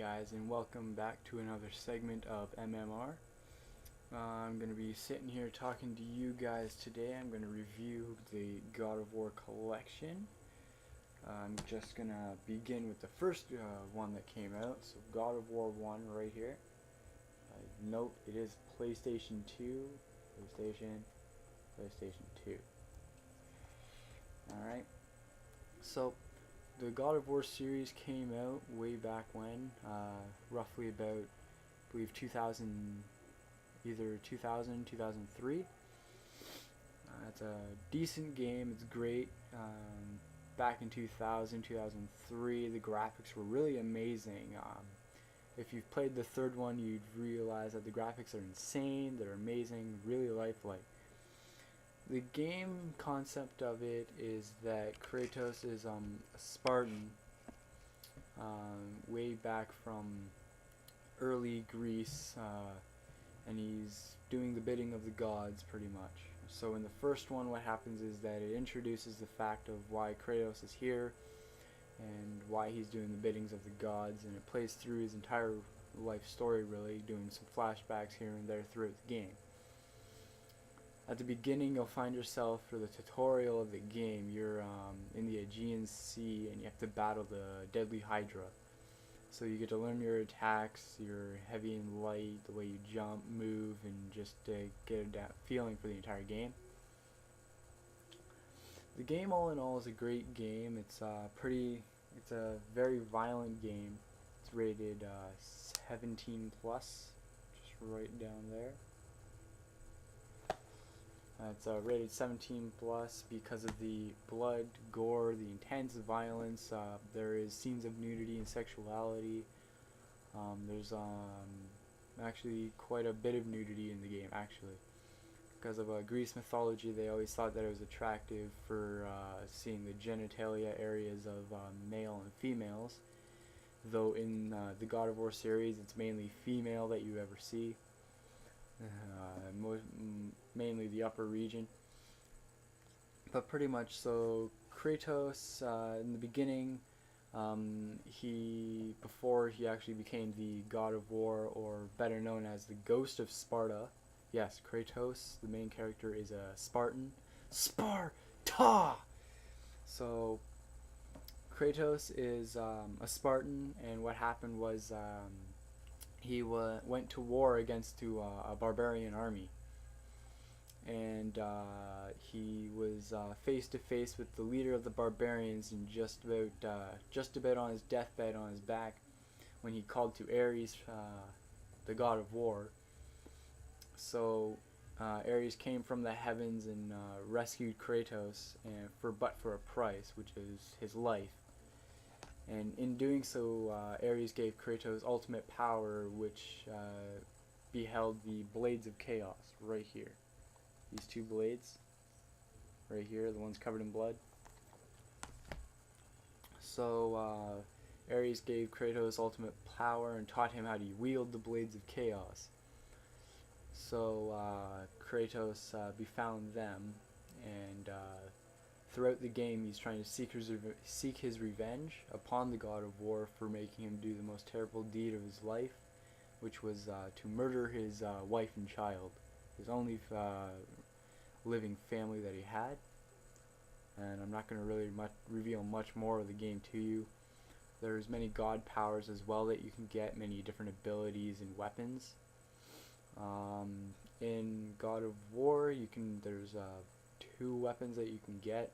guys, and welcome back to another segment of MMR. I'm going to be sitting here talking to you guys today. I'm going to review the God of War collection. I'm just going to begin with the first one that came out, so God of War 1 right here. Note it is PlayStation 2, PlayStation 2. Alright, so the God of War series came out way back when, roughly about, I believe, 2000, either 2000, 2003. It's a decent game, it's great. Back in 2000, 2003, the graphics were really amazing. If you've played the third one, you'd realize that the graphics are insane, they're amazing, really lifelike. The game concept of it is that Kratos is a Spartan way back from early Greece, and he's doing the bidding of the gods pretty much. So in the first one, what happens is that it introduces the fact of why Kratos is here and why he's doing the biddings of the gods, and it plays through his entire life story, really, doing some flashbacks here and there throughout the game. At the beginning, you'll find yourself, for the tutorial of the game, you're in the Aegean Sea and you have to battle the deadly Hydra. So you get to learn your attacks, your heavy and light, the way you jump, move, and just get a feeling for the entire game. The game, all in all, is a great game. It's a very violent game. It's rated 17 plus, just right down there. It's rated 17 plus because of the blood, gore, the intense violence. There is scenes of nudity and sexuality. There's actually quite a bit of nudity in the game, actually. Because of Greece mythology, they always thought that it was attractive for seeing the genitalia areas of male and females. Though in the God of War series, it's mainly female that you ever see. Mainly the upper region, but pretty much so. Kratos, in the beginning, before he actually became the God of War, or better known as the Ghost of Sparta. Yes, Kratos, the main character, is a Spartan. Sparta! So Kratos is a Spartan, and what happened was he went to war against a barbarian army, and he was face to face with the leader of the barbarians, and just about on his deathbed, on his back, when he called to Ares, the god of war. So Ares came from the heavens and rescued Kratos, but for a price, which is his life. And in doing so, Ares gave Kratos ultimate power, which beheld the Blades of Chaos right here. These two blades, right here, the ones covered in blood. So Ares gave Kratos ultimate power and taught him how to wield the Blades of Chaos. So Kratos befound them, and throughout the game, he's trying to seek his revenge upon the God of War for making him do the most terrible deed of his life, which was to murder his wife and child, his only living family that he had. And I'm not going to really reveal much more of the game to you. There's many god powers as well that you can get, many different abilities and weapons. In God of War, there's two weapons that you can get.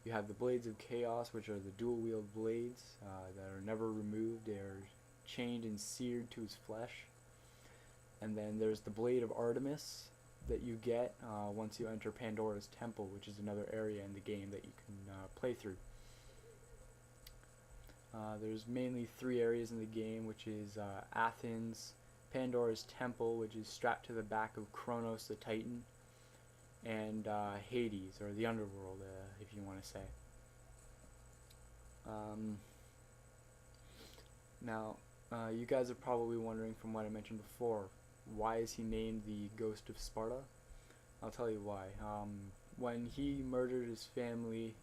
You have the Blades of Chaos, which are the dual wield blades that are never removed. They are chained and seared to his flesh. And then there's the Blade of Artemis that you get once you enter Pandora's Temple, which is another area in the game that you can play through. There's mainly three areas in the game, which is Athens, Pandora's Temple, which is strapped to the back of Kronos the Titan, and Hades, or the underworld, if you want to say. Now, you guys are probably wondering, from what I mentioned before, why is he named the Ghost of Sparta? I'll tell you why. When he murdered his family,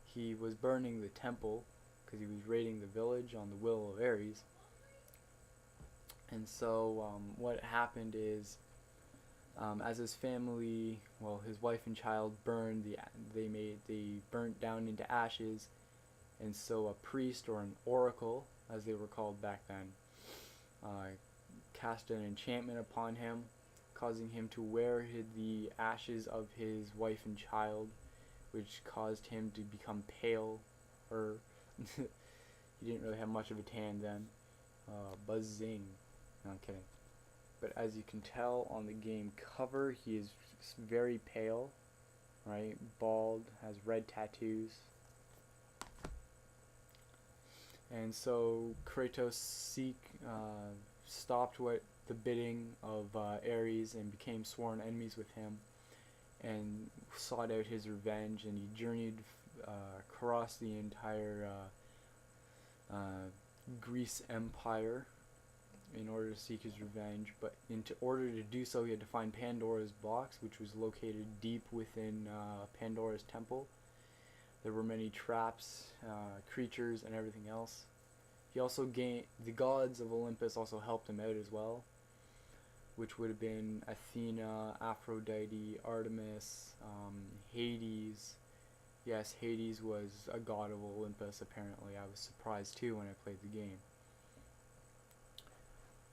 he was burning the temple, because he was raiding the village on the will of Ares. And so what happened is, as his family, well, his wife and child burned, they burnt down into ashes, and so a priest, or an oracle, as they were called back then, cast an enchantment upon him, causing him to wear the ashes of his wife and child, which caused him to become pale, or he didn't really have much of a tan then. Buzzing. No, I'm kidding. But as you can tell on the game cover, he is very pale, right? Bald, has red tattoos. And so Kratos stopped the bidding of Ares and became sworn enemies with him, and sought out his revenge, and he journeyed across the entire Greece Empire in order to seek his revenge. But in order to do so, he had to find Pandora's box, which was located deep within Pandora's temple. There were many traps, creatures, and everything else. He also gained, the gods of Olympus also helped him out as well, which would have been Athena, Aphrodite, Artemis, Hades. Yes, Hades was a god of Olympus, apparently. I was surprised too when I played the game.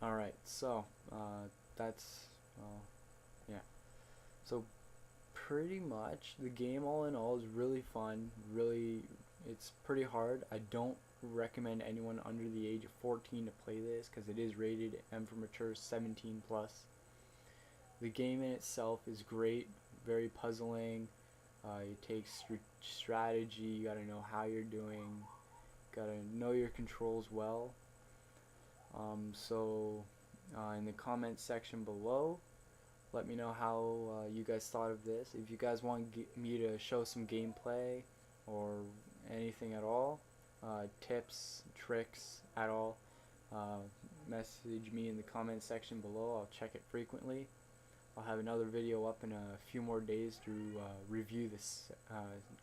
Alright, so yeah. So pretty much the game, all in all, is really fun. Really, it's pretty hard. I don't recommend anyone under the age of 14 to play this, because it is rated M for mature, 17 plus. The game in itself is great, very puzzling. It takes strategy. You gotta know how you're doing. Gotta know your controls well. In the comment section below, let me know how you guys thought of this. If you guys want me to show some gameplay or anything at all, tips, tricks at all, message me in the comment section below. I'll check it frequently. I'll have another video up in a few more days to review this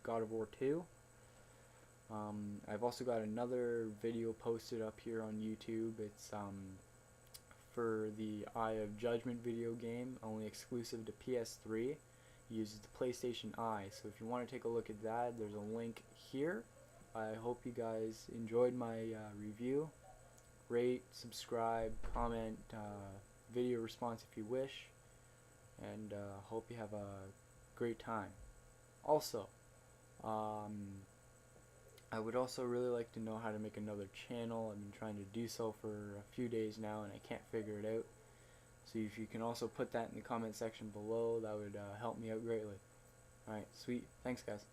God of War 2. I've also got another video posted up here on YouTube. It's for the Eye of Judgment video game, only exclusive to PS3. It uses the PlayStation Eye. So if you want to take a look at that, there's a link here. I hope you guys enjoyed my review. Rate, subscribe, comment, video response if you wish, and hope you have a great time. Also, I would also really like to know how to make another channel. I've been trying to do so for a few days now, and I can't figure it out. So if you can also put that in the comment section below, that would help me out greatly. Alright, sweet. Thanks, guys.